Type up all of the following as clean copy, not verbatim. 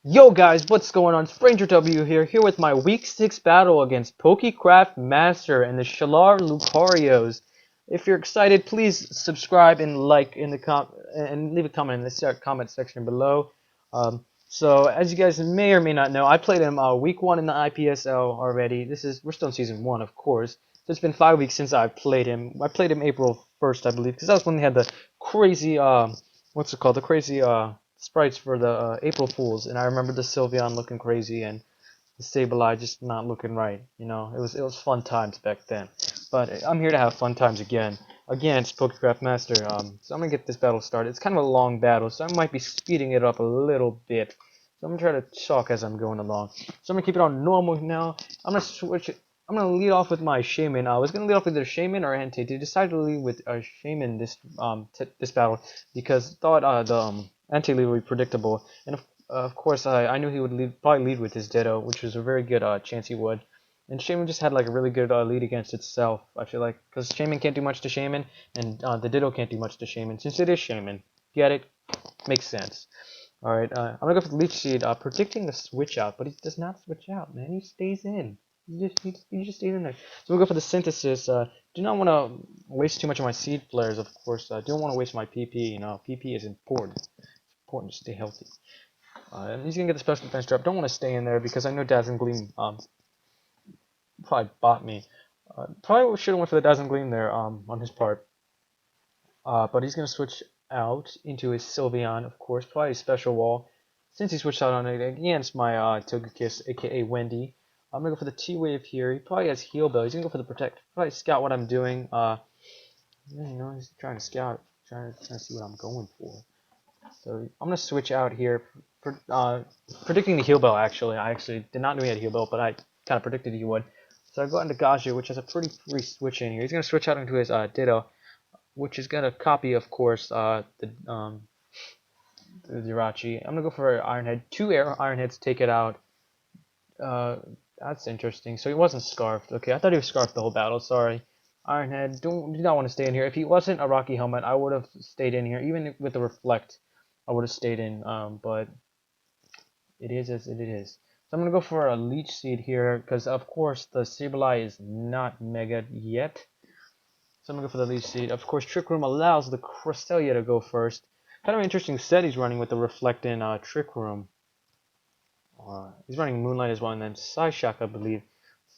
Yo guys, what's going on? Stranger W here with my Week 6 battle against PokeCraftMaster and the Shalar Lucarios. If you're excited, please subscribe and like in the and leave a comment in the comment section below. So as you guys may or may not know, I played him Week 1 in the IPSL already. We're still in Season 1, of course. So it's been 5 weeks since I played him. I played him April 1st, I believe, because that was when they had the crazy what's it called? The crazy sprites for the April Fools, and I remember the Sylveon looking crazy and the Sableye just not looking right. You know, it was fun times back then. But I'm here to have fun times again against PokeCraftMaster. So I'm gonna get this battle started. It's kind of a long battle, so I might be speeding it up a little bit. So I'm gonna try to talk as I'm going along. So I'm gonna keep it on normal now. I'm gonna switch it. I'm gonna lead off with my Shaman. I was gonna lead off with either Shaman or Entei. I decided to lead with Shaman this battle because I thought the Entei lead would be predictable, and of course I knew he would probably lead with his Ditto, which was a very good chance he would. And Shaman just had like a really good lead against itself. I feel like because Shaman can't do much to Shaman, and the Ditto can't do much to Shaman since it is Shaman. Get it? Makes sense. All right, I'm gonna go for the Leech Seed, predicting the switch out, but he does not switch out, man. He stays in. He just stays in there. So we'll go for the Synthesis. Do not want to waste too much of my Seed Flares, of course. Don't want to waste my PP. You know, PP is important. It's important to stay healthy. And he's gonna get the Special Defense drop. Don't want to stay in there because I know Dazzling Gleam probably bought me. Probably should have went for the Dazzling Gleam there on his part. But he's going to switch out into his Sylveon, of course, probably a Special Wall. Since he switched out on it against my Togekiss, aka Wendy, I'm going to go for the T-Wave here. He probably has Heal Bell. He's going to go for the Protect. Probably scout what I'm doing. He's trying to scout, trying to see what I'm going for. So I'm going to switch out here, predicting the Heal Bell, actually. I actually did not know he had Heal Bell, but I kind of predicted he would. So I go into Gaju, which has a pretty free switch in here. He's going to switch out into his Ditto, which is gonna copy, of course, the Jirachi. I'm gonna go for Iron Head. Two Iron Heads take it out. Uh, that's interesting. So he wasn't scarfed. Okay, I thought he was scarfed the whole battle. Sorry. Iron Head, do not want to stay in here. If he wasn't a Rocky Helmet, I would have stayed in here. Even with the Reflect, I would have stayed in. But it is as it is. So I'm gonna go for a Leech Seed here because, of course, the Sableye is not Mega yet. So I'm going to go for the Leech Seed. Of course, Trick Room allows the Cresselia to go first. Kind of an interesting set he's running with the Reflectin Trick Room. He's running Moonlight as well, and then Psyshock, I believe.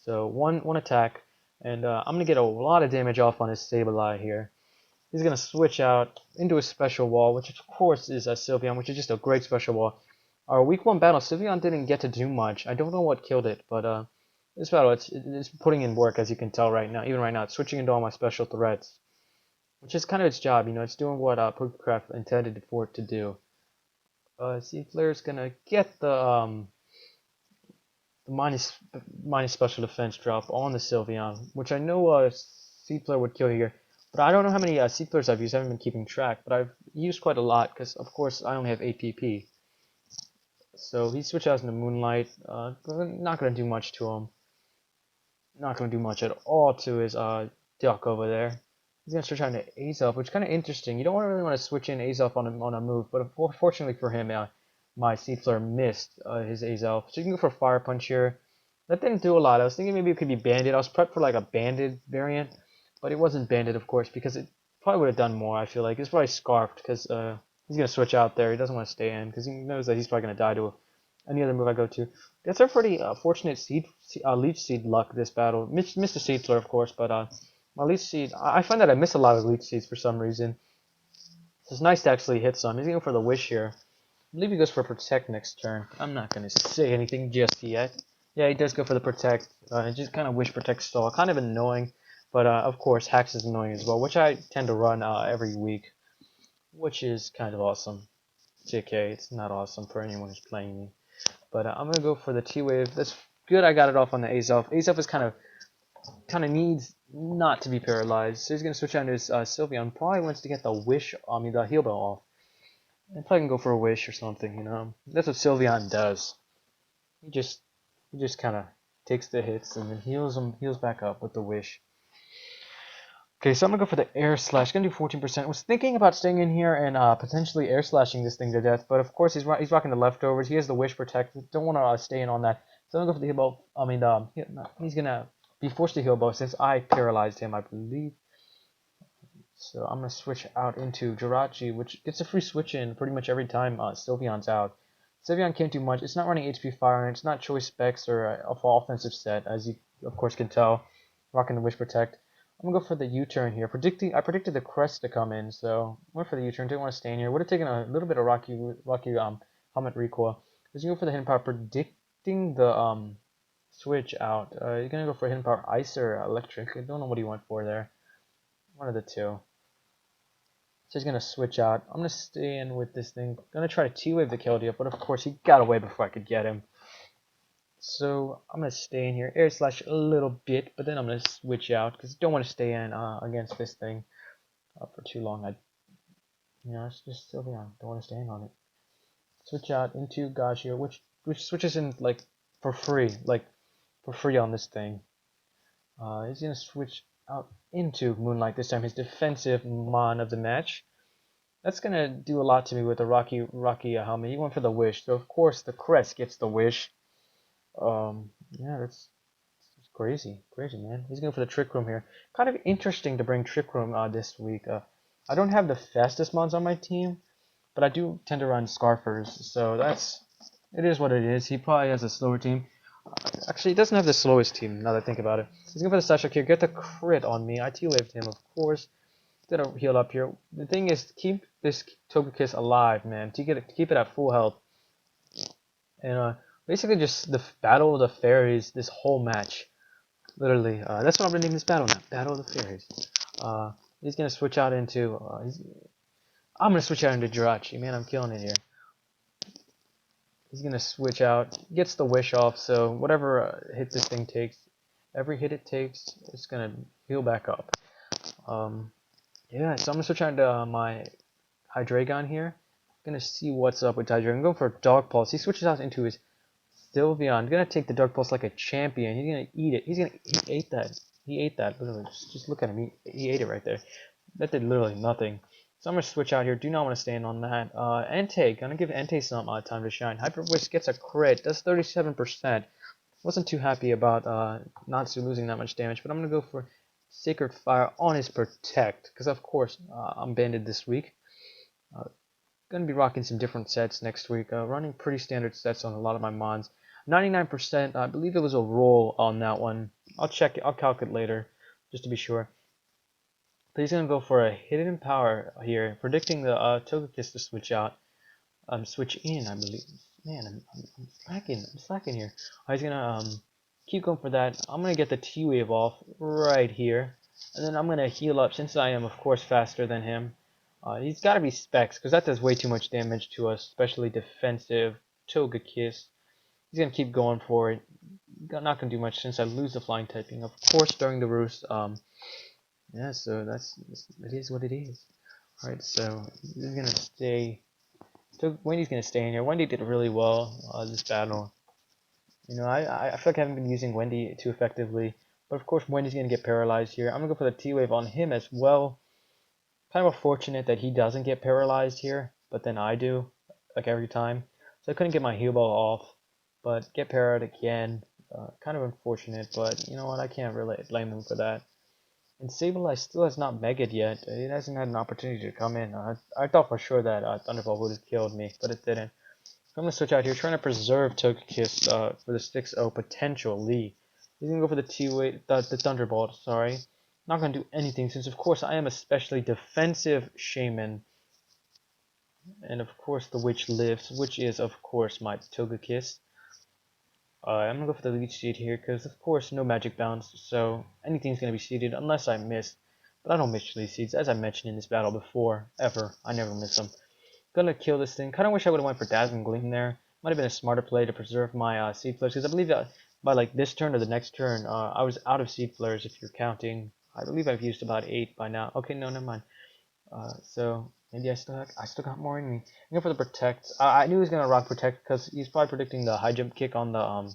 So one attack, and I'm going to get a lot of damage off on his Sableye here. He's going to switch out into a Special Wall, which of course is a Sylveon, which is just a great Special Wall. Our Week 1 battle, Sylveon didn't get to do much. I don't know what killed it, but this battle, it's putting in work, as you can tell right now. Even right now, it's switching into all my special threats, which is kind of its job. You know, it's doing what PokeCraft intended for it to do. Seed Flare's gonna get the minus special defense drop on the Sylveon, which I know Seed Flare would kill here. But I don't know how many Seed Flares I've used. I haven't been keeping track, but I've used quite a lot because, of course, I only have APP. So he switches out into Moonlight. Not gonna do much to him. Not gonna do much at all to his duck over there. He's gonna switch out into Azelf, which is kind of interesting. You don't really want to switch in Azelf on a move, but fortunately for him, my Seed Flare missed his Azelf. So you can go for Fire Punch here. That didn't do a lot. I was thinking maybe it could be Banded. I was prepped for like a Banded variant, but it wasn't Banded, of course, because it probably would have done more. I feel like it's probably Scarfed because he's gonna switch out there. He doesn't want to stay in because he knows that he's probably gonna die to any other move I go to. That's a pretty fortunate Leech Seed luck this battle. Missed the Seed Flare, of course, but my Leech Seed, I find that I miss a lot of Leech Seeds for some reason. So it's nice to actually hit some. He's going for the Wish here. I believe he goes for Protect next turn. I'm not going to say anything just yet. Yeah, he does go for the Protect. Just kind of Wish Protect Stall. Kind of annoying, but of course, Hacks is annoying as well, which I tend to run every week, which is kind of awesome. JK, it's not awesome for anyone who's playing me. But I'm gonna go for the T-Wave. That's good. I got it off on the Azelf. Azelf is kind of needs not to be paralyzed, so he's gonna switch on to his Sylveon. Probably wants to get the Wish, the Heal Bell off. And probably can go for a Wish or something. You know, that's what Sylveon does. He just kind of takes the hits and then heals back up with the Wish. Okay, so I'm gonna go for the air slash. Gonna do 14%. Was thinking about staying in here and potentially air slashing this thing to death, but of course he's rocking the leftovers. He has the wish protect. Don't want to stay in on that. So I'm gonna go for the heal bow. I mean, he's gonna be forced to heal bow since I paralyzed him, I believe. So I'm gonna switch out into Jirachi, which gets a free switch in pretty much every time Sylveon's out. Sylveon can't do much. It's not running HP Fire, and it's not choice specs or a full offensive set, as you of course can tell. Rocking the wish protect. I'm gonna go for the U-turn here. I predicted the crest to come in, so went for the U-turn. Didn't want to stay in here. Would have taken a little bit of Rocky helmet recoil. Just go for the hidden power, predicting the switch out. You're gonna go for hidden power ice or electric. I don't know what he went for there. One of the two. So he's gonna switch out. I'm gonna stay in with this thing. Gonna try to T-wave the Keldeo, but of course he got away before I could get him. So I'm gonna stay in here, air slash a little bit, but then I'm gonna switch out because I don't want to stay in against this thing for too long. It's just still Don't want to stay in on it. Switch out into Gashio, which switches in like for free on this thing. He's gonna switch out into Moonlight this time. His defensive mon of the match. That's gonna do a lot to me with the Rocky helmet. He went for the wish, so of course the crest gets the wish. Yeah, that's crazy, man. He's going for the Trick Room here. Kind of interesting to bring Trick Room this week. I don't have the fastest mods on my team, but I do tend to run Scarfers, so it is what it is. He probably has a slower team. Actually, he doesn't have the slowest team, now that I think about it. He's going for the Sasha here, get the crit on me. I T-waved him, of course. Did a heal up here. The thing is, keep this Togekiss alive, man. To keep it at full health. And basically just the Battle of the Fairies this whole match. Literally, that's what I'm gonna name this battle now. Battle of the Fairies. He's gonna switch out into. I'm gonna switch out into Jirachi. Man, I'm killing it here. He's gonna switch out, gets the wish off. So whatever hit this thing takes, every hit it takes, it's gonna heal back up. Yeah. So I'm gonna switch out into my Hydreigon here. Gonna see what's up with Hydreigon. I'm going for Dog Pulse. He switches out into his Sylveon. Gonna take the Dark Pulse like a champion. He's gonna eat it. He ate that. He ate that. Literally. Just look at him. He ate it right there. That did literally nothing. So I'm gonna switch out here. Do not want to stand on that. Entei. Gonna give Entei some time to shine. Hyper Voice gets a crit. That's 37%. Wasn't too happy about Natsu losing that much damage, but I'm gonna go for Sacred Fire on his Protect, because of course I'm banded this week. Gonna be rocking some different sets next week. Running pretty standard sets on a lot of my mons. 99%. I believe it was a roll on that one. I'll check it. I'll calculate later, just to be sure. But he's gonna go for a hidden power here, predicting the Togekiss to switch out. Switch in, I believe. Man, I'm slacking. I'm slacking here. He's gonna keep going for that. I'm gonna get the T-Wave off right here, and then I'm gonna heal up since I am, of course, faster than him. He's got to be Specs, because that does way too much damage to us, especially defensive Togekiss. He's going to keep going for it. Not going to do much since I lose the flying typing, of course, during the roost. Yeah, so it is what it is. Alright, so he's going to stay. Wendy's going to stay in here. Wendy did really well this battle. I feel like I haven't been using Wendy too effectively. But of course, Wendy's going to get paralyzed here. I'm going to go for the T-Wave on him as well. Kind of unfortunate that he doesn't get paralyzed here, but then I do, like every time. So I couldn't get my heal ball off, but get parried again. Kind of unfortunate, but you know what? I can't really blame him for that. And Sableye still has not megaed yet. It hasn't had an opportunity to come in. I thought for sure that Thunderbolt would have killed me, but it didn't. So I'm going to switch out here, trying to preserve Togekiss for the 6-0 potential lead. He's going to go for the T-Wave, the Thunderbolt, sorry. Not going to do anything since, of course, I am especially defensive Shaman. And, of course, the Witch lives, which is, of course, my Togekiss. I'm going to go for the Leech Seed here because, of course, no Magic Bounce, so anything's going to be seeded unless I miss. But I don't miss Leech Seeds, as I mentioned in this battle before, ever. I never miss them. Gonna kill this thing. Kind of wish I would have went for Dazzling Gleam there. Might have been a smarter play to preserve my Seed Flares, because I believe that by like this turn or the next turn, I was out of Seed Flares if you're counting. I believe I've used about 8 by now. Okay, no, never mind. So maybe I still got more in me. I'm going for the Protect. I knew he was gonna rock Protect because he's probably predicting the high jump kick on the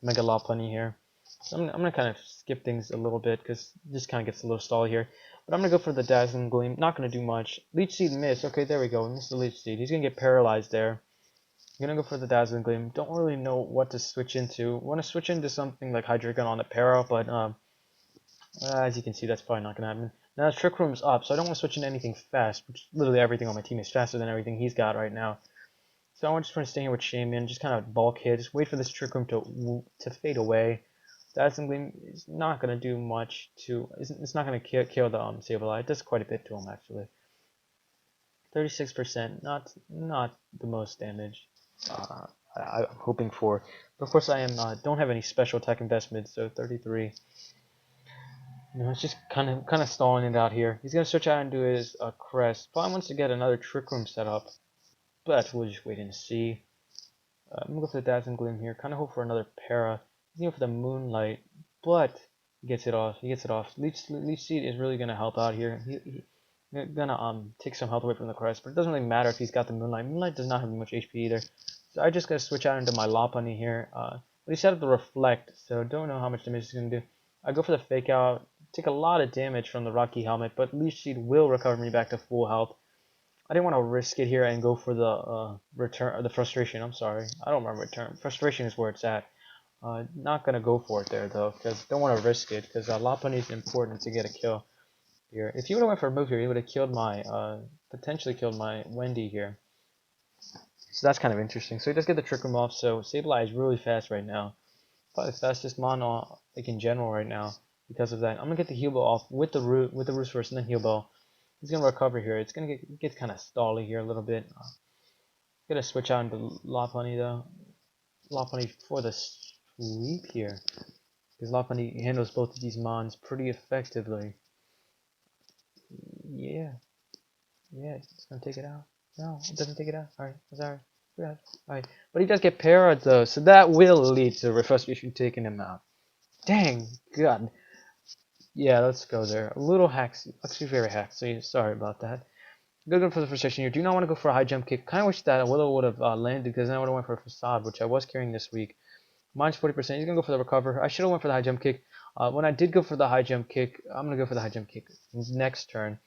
Mega Lopunny here. So I'm gonna kind of skip things a little bit because it just kind of gets a little stally here. But I'm gonna go for the Dazzling Gleam. Not gonna do much. Leech Seed miss. Okay, there we go. We missed the Leech Seed. He's gonna get paralyzed there. I'm gonna go for the Dazzling Gleam. Don't really know what to switch into. Want to switch into something like Hydreigon on the para, but as you can see, that's probably not gonna happen. Now the Trick Room's up, so I don't want to switch into anything fast. Which literally everything on my team is faster than everything he's got right now. So I just want to stay here with Shaman, just kind of bulk hit, just wait for this Trick Room to fade away. Dazzling Gleam is not gonna do much to. It's not gonna kill the Sableye. It does quite a bit to him actually. 36%, not the most damage I'm hoping for. But of course, I am don't have any special attack investments, so 33. You know, it's just kind of stalling it out here. He's gonna switch out and do his crest. Probably wants to get another Trick Room set up, but we'll just wait and see. I'm gonna go for the Dazzling Gleam here. Kind of hope for another para. He's going for the Moonlight, but he gets it off. He gets it off. Leech Seed is really gonna help out here. He's gonna take some health away from the crest, but it doesn't really matter if he's got the Moonlight. Moonlight does not have much HP either, so I just gotta switch out into my Lopunny here. But he set up the Reflect, so don't know how much damage he's gonna do. I go for the Fake Out. Take a lot of damage from the Rocky Helmet, but Leech Seed will recover me back to full health. I didn't want to risk it here and go for the return, the Frustration. I'm sorry, I don't remember return. Frustration is where it's at. Not gonna go for it there though, because don't want to risk it. Because Lopunny is important to get a kill here. If he would have went for a move here, he would have killed my potentially killed my Wendy here. So that's kind of interesting. So he does get the Trick Room off. So Sableye is really fast right now. Probably the fastest mon like in general right now because of that. I'm gonna get the Heal Bell off with the Roost first and then Heal Bell. He's gonna recover here. It's gonna get kind of stally here a little bit. Gonna switch out into Lopunny though. Lopunny for the sweep here because Lopunny handles both of these mons pretty effectively. Yeah, it's gonna take it out. No, it doesn't take it out. Alright, sorry. Yeah, alright. But he does get parried though, so that will lead to Frustration taking him out. Dang, God. Yeah, let's go there. A little hacks, actually very hacked, so sorry about that. Good for the Frustration here. Do not want to go for a high jump kick. Kind of wish that Willow would have landed because then I would have went for a Facade, which I was carrying this week. Minus 40%. He's gonna go for the recover. I should have went for the high jump kick. When I did go for the high jump kick, I'm gonna go for the high jump kick next turn.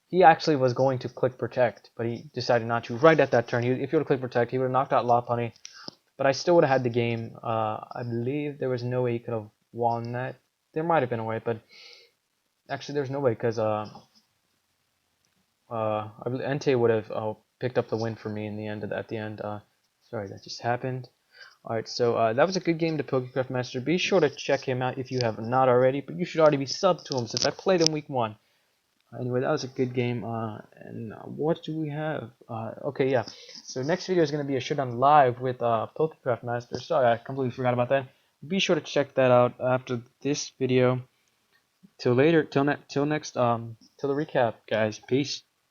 He actually was going to click protect, but he decided not to. Right at that turn, if he would have clicked protect, he would have knocked out Lopunny. But I still would have had the game. I believe there was no way he could have won that. There might have been a way, but actually there's no way because Entei would have picked up the win for me in the end. At the end, sorry, that just happened. Alright, so that was a good game to PokeCraftMaster. Be sure to check him out if you have not already, but you should already be subbed to him since I played him week 1. Anyway, that was a good game, and what do we have? Okay, yeah, so next video is going to be a showdown live with PokeCraftMaster. Sorry, I completely forgot about that. Be sure to check that out after this video. Till later, till the recap, guys. Peace.